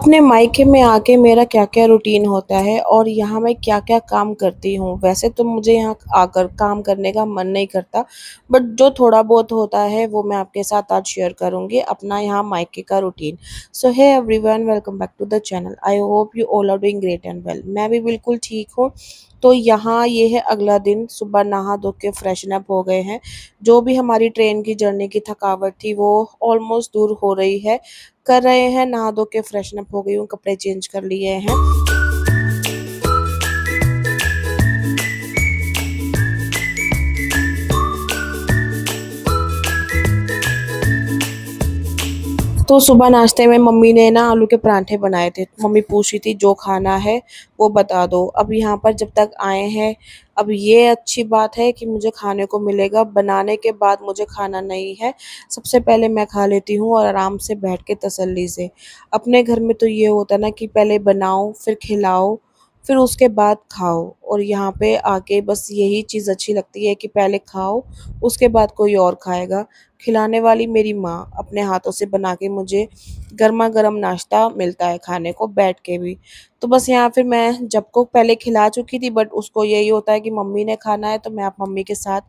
अपने मायके में आके मेरा क्या-क्या रूटीन होता है और यहाँ मैं क्या-क्या काम करती हूँ। वैसे तो मुझे यहाँ आकर काम करने का मन नहीं करता, बट जो थोड़ा बहुत होता है वो मैं आपके साथ आज शेयर करूँगी अपना यहाँ मायके का routine. So hey everyone, welcome back to the channel. I hope you all are doing great and well. मैं भी बिल्कुल ठीक हूँ। तो यहाँ ये है अगला दिन, सुबह नहा धो के फ्रेशन अप हो गए हैं। जो भी हमारी ट्रेन की जर्नी की थकावट थी वो ऑलमोस्ट दूर हो रही है। कर रहे हैं, नहा धो के फ्रेशन अप हो गई हूँ, कपड़े चेंज कर लिए हैं। तो सुबह नाश्ते में मम्मी ने ना आलू के पराठे बनाए थे। मम्मी पूछ रही थी जो खाना है वो बता दो। अब यहाँ पर जब तक आए हैं, अब ये अच्छी बात है कि मुझे खाने को मिलेगा, बनाने के बाद मुझे खाना नहीं है। सबसे पहले मैं खा लेती हूँ और आराम से बैठ के तसल्ली से। अपने घर में तो ये होता है ना कि पहले बनाओ, फिर खिलाओ, फिर उसके बाद खाओ, और यहाँ पे आके बस यही चीज़ अच्छी लगती है कि पहले खाओ, उसके बाद कोई और खाएगा। खिलाने वाली मेरी माँ अपने हाथों से बना के मुझे गरमा-गरम नाश्ता मिलता है खाने को बैठ के भी। तो बस यहाँ फिर मैं जब को पहले खिला चुकी थी, बट उसको यही होता है कि मम्मी ने खाना है तो मैं अब मम्मी के साथ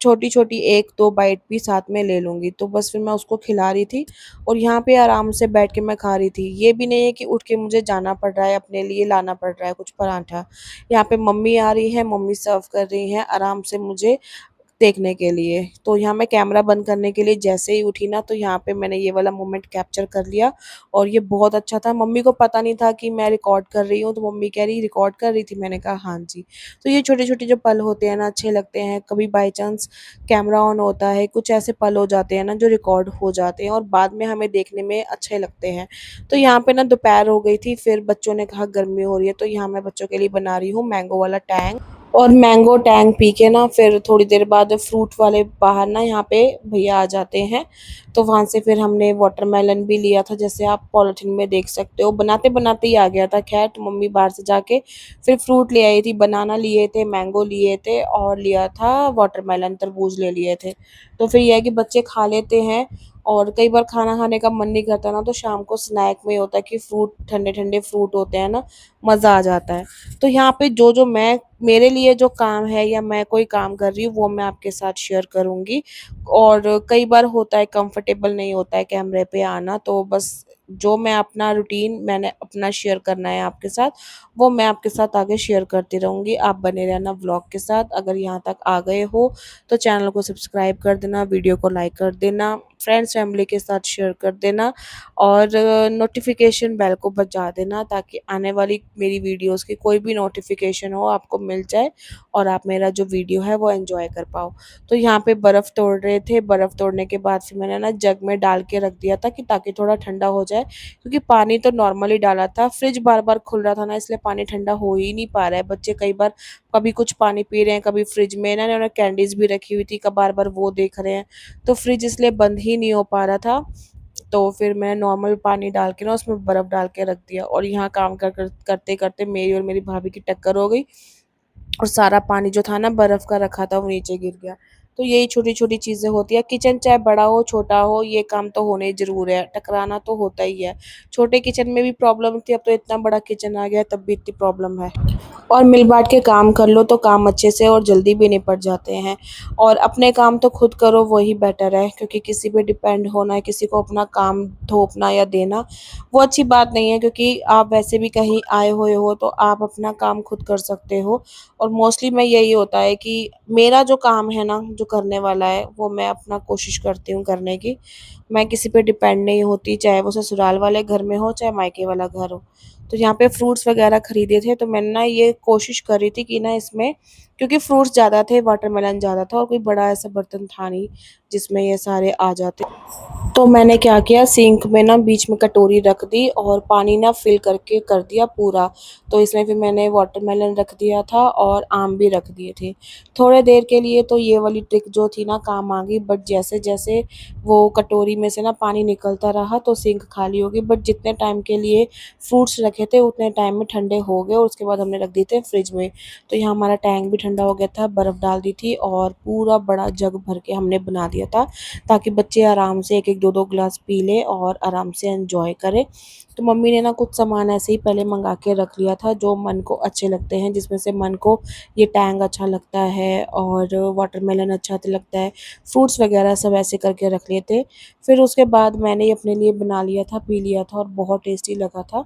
छोटी-छोटी 1-2 बाइट भी साथ में ले लूँगी। तो बस फिर मैं उसको खिला रही थी और यहाँ पे आराम से बैठ के मैं खा रही थी। ये भी नहीं है कि उठ के मुझे जाना पड़ रहा है, अपने लिए लाना पड़ रहा है कुछ पराठा। यहाँ पे मम्मी आ रही हैं, मम्मी सर्व कर रही हैं आराम से मुझे देखने के लिए। तो यहाँ मैं कैमरा बंद करने के लिए जैसे ही उठी ना, तो यहाँ पे मैंने ये वाला मोमेंट कैप्चर कर लिया और ये बहुत अच्छा था। मम्मी को पता नहीं था कि मैं रिकॉर्ड कर रही हूँ, तो मम्मी कह रही रिकॉर्ड कर रही थी? मैंने कहा हाँ जी। तो ये छोटे-छोटे जो पल होते हैं ना, अच्छे लगते हैं। कभी बाय चांस कैमरा ऑन होता है, कुछ ऐसे पल हो जाते हैं ना जो रिकॉर्ड हो जाते हैं और बाद में हमें देखने में अच्छे लगते हैं। तो यहाँ पे ना दोपहर हो गई थी, फिर बच्चों ने कहा गर्मी हो रही है, तो यहाँ मैं बच्चों के लिए बना रही हूँ मैंगो वाला टैंग। और मैंगो टैंग पी के ना फिर थोड़ी देर बाद फ्रूट वाले बाहर ना यहाँ पे भैया आ जाते हैं, तो वहाँ से फिर हमने वाटरमेलन भी लिया था, जैसे आप पॉलिथीन में देख सकते हो। बनाते-बनाते ही आ गया था, ख़ैर तो मम्मी बाहर से जाके फिर फ्रूट ले आई थी, बनाना लिए थे, मैंगो लिए थे और लिया था वाटरमेलन, तरबूज ले लिए थे। तो फिर ये है कि बच्चे खा लेते हैं, और कई बार खाना खाने का मन नहीं करता ना, तो शाम को स्नैक में होता है कि फ्रूट, ठंडे-ठंडे फ्रूट होते हैं ना, मज़ा आ जाता है। तो यहाँ पे जो-जो मैं मेरे लिए जो काम है या मैं कोई काम कर रही हूँ वो मैं आपके साथ शेयर करूँगी। और कई बार होता है कंफर्टेबल नहीं होता है कैमरे पे आना, तो बस जो मैं अपना रूटीन मैंने अपना शेयर करना है आपके साथ, वो मैं आपके साथ आगे शेयर करती रहूँगी। आप बने रहना व्लॉग के साथ। अगर यहाँ तक आ गए हो तो चैनल को सब्सक्राइब कर देना, वीडियो को लाइक कर देना, फ्रेंड्स फैमिली के साथ शेयर कर देना और नोटिफिकेशन बेल को बजा देना, ताकि आने वाली मेरी वीडियोस की कोई भी नोटिफिकेशन हो आपको मिल जाए और आप मेरा जो वीडियो है वो एंजॉय कर पाओ। तो यहाँ पे बर्फ़ तोड़ रहे थे, बर्फ़ तोड़ने के बाद फिर मैंने ना जग में डाल के रख दिया था कि ताकि थोड़ा ठंडा हो जाए, क्योंकि पानी तो नॉर्मली डाला था, फ्रिज बार बार खुल रहा था ना, इसलिए पानी ठंडा हो ही नहीं पा रहा है। बच्चे कई बार कभी कुछ पानी पी रहे हैं, कभी फ्रिज में ना इन्होंने कैंडीज भी रखी हुई थी, बार बार वो देख रहे हैं, तो फ्रिज इसलिए बंद ही नहीं हो पा रहा था। तो फिर मैंने नॉर्मल पानी डाल के ना उसमें बर्फ़ डाल के रख दिया, और यहाँ काम करते-करते मेरी और मेरी भाभी की टक्कर हो गई और सारा पानी जो था ना बर्फ़ का रखा था वो नीचे गिर गया। तो यही छोटी-छोटी चीज़ें होती हैं। किचन चाहे बड़ा हो, छोटा हो, ये काम तो होने ज़रूर है, टकराना तो होता ही है। छोटे किचन में भी प्रॉब्लम थी, अब तो इतना बड़ा किचन आ गया है तब भी इतनी प्रॉब्लम है। और मिल बाँट के काम कर लो तो काम अच्छे से और जल्दी भी निपट जाते हैं। और अपने काम तो खुद करो वही बेटर है, क्योंकि किसी पे डिपेंड होना, किसी को अपना काम थोपना या देना, वो अच्छी बात नहीं है, क्योंकि आप वैसे भी कहीं आए हुए हो तो आप अपना काम खुद कर सकते हो। और मोस्टली मैं यही होता है कि मेरा जो काम है ना, जो करने वाला है, वो मैं अपना कोशिश करती हूँ करने की। मैं किसी पे डिपेंड नहीं होती, चाहे वो ससुराल वाले घर में हो, चाहे मायके वाला घर हो। तो यहाँ पे फ्रूट्स वगैरह खरीदे थे, तो मैंने ना ये कोशिश करी थी कि ना इसमें, क्योंकि फ्रूट्स ज़्यादा थे, वाटरमेलन ज़्यादा था और कोई बड़ा ऐसा बर्तन था नहीं जिसमें ये सारे आ जाते। तो मैंने क्या किया, सिंक में ना बीच में कटोरी रख दी और पानी ना फिल करके कर दिया पूरा। तो इसमें फिर मैंने वाटरमेलन रख दिया था और आम भी रख दिए थे। थोड़े देर के लिए तो ये वाली ट्रिक जो थी ना काम आ गई, बट जैसे-जैसे वो कटोरी में से ना पानी निकलता रहा तो सिंक खाली हो गई। बट जितने टाइम के लिए फ्रूट्स रखे रखे थे उतने टाइम में ठंडे हो गए और उसके बाद हमने रख दिए थे फ्रिज में। तो यहाँ हमारा टैंक भी ठंडा हो गया था, बर्फ़ डाल दी थी और पूरा बड़ा जग भर के हमने बना दिया था ताकि बच्चे आराम से 1-1 2-2 ग्लास पी लें और आराम से एंजॉय करें। तो मम्मी ने ना कुछ सामान ऐसे ही पहले मंगा के रख लिया था जो मन को अच्छे लगते हैं, जिसमें से मन को ये टैंग अच्छा लगता है और वाटरमेलन अच्छा लगता है, फ्रूट्स वगैरह सब ऐसे करके रख लिए थे। फिर उसके बाद मैंने ये अपने लिए बना लिया था, पी लिया था और बहुत टेस्टी लगा था।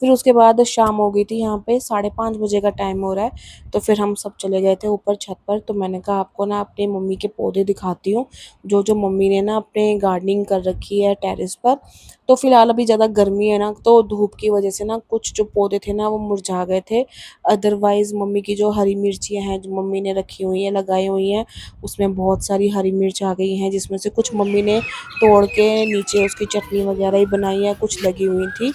फिर उसके बाद शाम हो गई थी, यहाँ पे 5:30 बजे का टाइम हो रहा है, तो फिर हम सब चले गए थे ऊपर छत पर। तो मैंने कहा आपको ना अपनी मम्मी के पौधे दिखाती हूँ, जो मम्मी ने ना अपने गार्डनिंग कर रखी है टेरेस पर। तो फिलहाल अभी ज़्यादा गर्मी है ना, तो धूप की वजह से ना कुछ जो पौधे थे ना वो मुरझा गए थे। अदरवाइज़ मम्मी की जो हरी मिर्चियाँ हैं, जो मम्मी ने रखी हुई हैं, लगाई हुई हैं, उसमें बहुत सारी हरी मिर्च आ गई हैं, जिसमें से कुछ मम्मी ने तोड़ के नीचे उसकी चटनी वगैरह ही बनाई है, कुछ लगी हुई थी।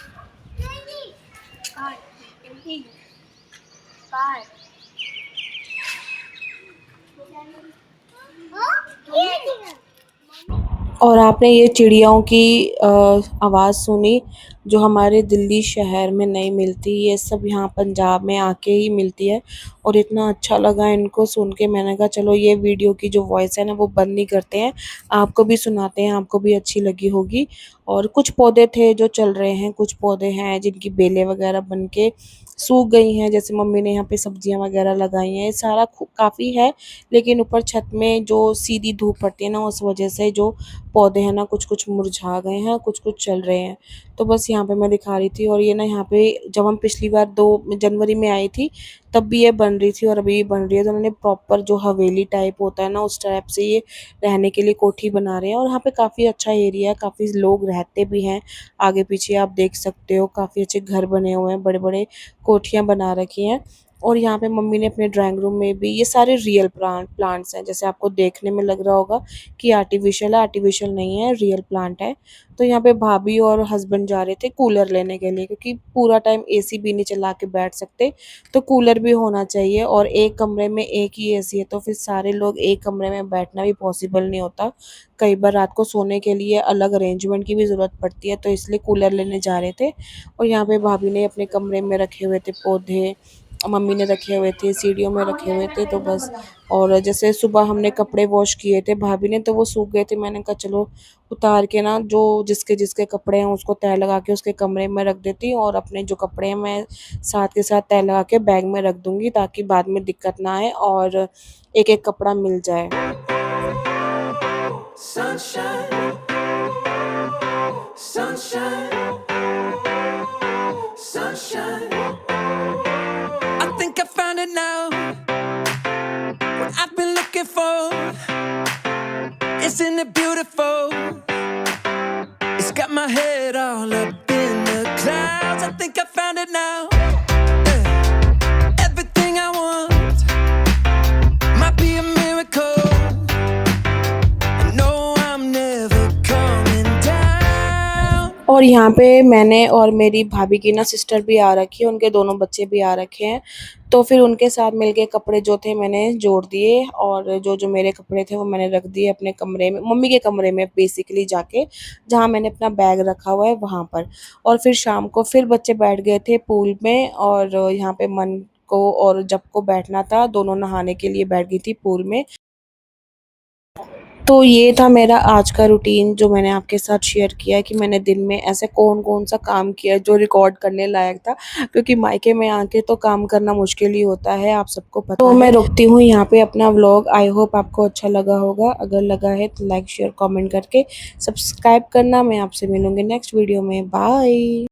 और आपने ये चिड़ियाओं की आवाज़ सुनी जो हमारे दिल्ली शहर में नहीं मिलती, ये सब यहाँ पंजाब में आके ही मिलती है और इतना अच्छा लगा इनको सुन के। मैंने कहा चलो ये वीडियो की जो वॉइस है ना वो बंद नहीं करते हैं, आपको भी सुनाते हैं, आपको भी अच्छी लगी होगी। और कुछ पौधे थे जो चल रहे हैं, कुछ पौधे हैं जिनकी बेलें वगैरह बन के सूख गई हैं, जैसे मम्मी ने यहाँ पे सब्जियाँ वगैरह लगाई हैं। सारा काफ़ी है, लेकिन ऊपर छत में जो सीधी धूप पड़ती है ना उस वजह से जो पौधे हैं ना कुछ-कुछ मुरझा गए हैं, कुछ-कुछ चल रहे हैं। तो बस यहाँ पे मैं दिखा रही थी और ये ना यहाँ पे जब हम पिछली बार 2 जनवरी में आई थी, तब भी ये बन रही थी और अभी भी बन रही है। तो उन्होंने प्रॉपर जो हवेली टाइप होता है ना उस टाइप से ये रहने के लिए कोठी बना रहे हैं और यहाँ पे काफ़ी अच्छा एरिया है, काफ़ी लोग रहते भी हैं। आगे-पीछे आप देख सकते हो काफ़ी अच्छे घर बने हुए हैं, बड़े-बड़े कोठियाँ बना रखी हैं। और यहाँ पे मम्मी ने अपने ड्राइंग रूम में भी ये सारे रियल प्लांट्स हैं, जैसे आपको देखने में लग रहा होगा कि आर्टिफ़िशियल है, आर्टिफ़िशियल नहीं है, रियल प्लांट है। तो यहाँ पे भाभी और हस्बैंड जा रहे थे कूलर लेने के लिए, क्योंकि पूरा टाइम एसी भी नहीं चला के बैठ सकते, तो कूलर भी होना चाहिए और एक कमरे में एक ही एसी है, तो फिर सारे लोग एक कमरे में बैठना भी पॉसिबल नहीं होता। कई बार रात को सोने के लिए अलग अरेंजमेंट की भी ज़रूरत पड़ती है, तो इसलिए कूलर लेने जा रहे थे। और यहाँ पे भाभी ने अपने कमरे में रखे हुए थे पौधे, मम्मी ने रखे हुए थे, सीढ़ियों में रखे हुए थे, तो बस। और जैसे सुबह हमने कपड़े वॉश किए थे भाभी ने, तो वो सूख गए थे। मैंने कहा चलो उतार के ना जो जिसके कपड़े हैं उसको तह लगा के उसके कमरे में रख देती हूँ और अपने जो कपड़े हैं मैं साथ के साथ तह लगा के बैग में रख दूँगी, ताकि बाद में दिक्कत ना आए और एक-एक कपड़ा मिल जाए। Sunshine, sunshine, sunshine. I think I found it now. What I've been looking for. Isn't it beautiful? It's got my head all up in the clouds. I think I found it now. Yeah. Everything I want might be a miracle. No, I'm never coming down. और यहाँ पे मैंने और मेरी भाभी की ना sister भी आ रखी है, उनके दोनों बच्चे भी आ रखे हैं। तो फिर उनके साथ मिलके कपड़े जो थे मैंने जोड़ दिए और जो मेरे कपड़े थे वो मैंने रख दिए अपने कमरे में, मम्मी के कमरे में बेसिकली जाके, जहाँ मैंने अपना बैग रखा हुआ है वहाँ पर। और फिर शाम को फिर बच्चे बैठ गए थे पूल में और यहाँ पे मन को और जब को बैठना था, दोनों नहाने के लिए बैठ गई थी पूल में। तो ये था मेरा आज का रूटीन जो मैंने आपके साथ शेयर किया है कि मैंने दिन में ऐसे कौन-कौन सा काम किया जो रिकॉर्ड करने लायक था, क्योंकि मायके में आके तो काम करना मुश्किल ही होता है, आप सबको पता है। तो मैं रुकती हूँ यहाँ पे अपना व्लॉग। आई होप आपको अच्छा लगा होगा। अगर लगा है तो लाइक, शेयर, कमेंट करके सब्सक्राइब करना। मैं आपसे मिलूँगी नेक्स्ट वीडियो में। बाय।